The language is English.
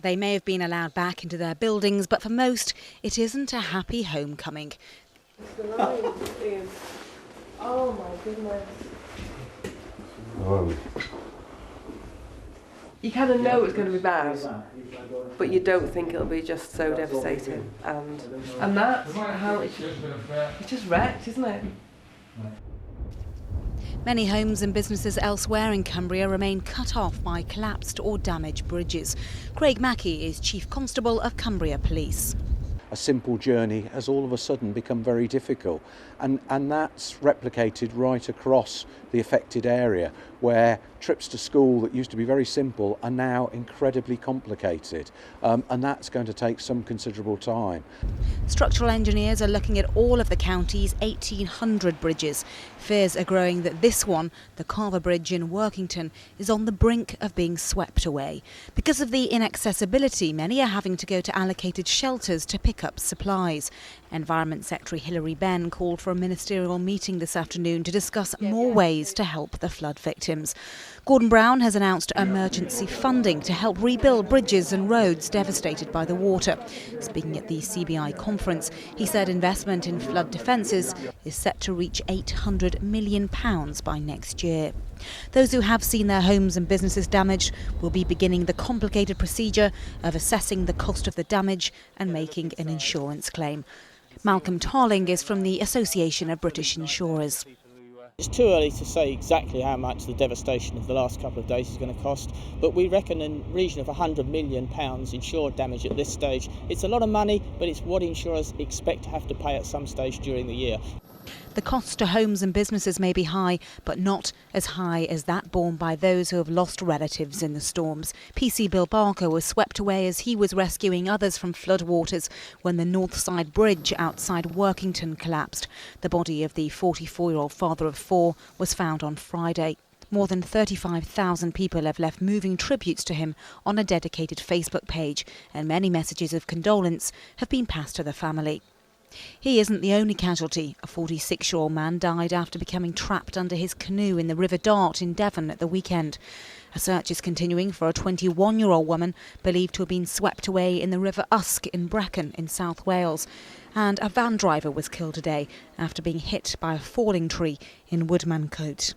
They may have been allowed back into their buildings, but for most, it isn't a happy homecoming. Oh my goodness. You kind of know it's going to be bad, but you don't think it'll be just so devastating. And that's how it's just wrecked, isn't it? Many homes and businesses elsewhere in Cumbria remain cut off by collapsed or damaged bridges. Craig Mackey is Chief Constable of Cumbria Police. A simple journey has all of a sudden become very difficult, and that's replicated right across the affected area, where trips to school that used to be very simple are now incredibly complicated, and that's going to take some considerable time. Structural engineers are looking at all of the county's 1,800 bridges. Fears are growing that this one, the Carver Bridge in Workington, is on the brink of being swept away. Because of the inaccessibility, many are having to go to allocated shelters to pick up supplies. Environment Secretary Hilary Benn called for a ministerial meeting this afternoon to discuss more ways to help the flood victims. Gordon Brown has announced emergency funding to help rebuild bridges and roads devastated by the water. Speaking at the CBI conference, he said investment in flood defences is set to reach £800 million by next year. Those who have seen their homes and businesses damaged will be beginning the complicated procedure of assessing the cost of the damage and making an insurance claim. Malcolm Tarling is from the Association of British Insurers. It's too early to say exactly how much the devastation of the last couple of days is going to cost, but we reckon in the region of £100 million insured damage at this stage. It's a lot of money, but it's what insurers expect to have to pay at some stage during the year. The cost to homes and businesses may be high, but not as high as that borne by those who have lost relatives in the storms. PC Bill Barker was swept away as he was rescuing others from floodwaters when the Northside Bridge outside Workington collapsed. The body of the 44-year-old father of four was found on Friday. More than 35,000 people have left moving tributes to him on a dedicated Facebook page, and many messages of condolence have been passed to the family. He isn't the only casualty. A 46-year-old man died after becoming trapped under his canoe in the River Dart in Devon at the weekend. A search is continuing for a 21-year-old woman believed to have been swept away in the River Usk in Brecon in South Wales. And a van driver was killed today after being hit by a falling tree in Woodmancote.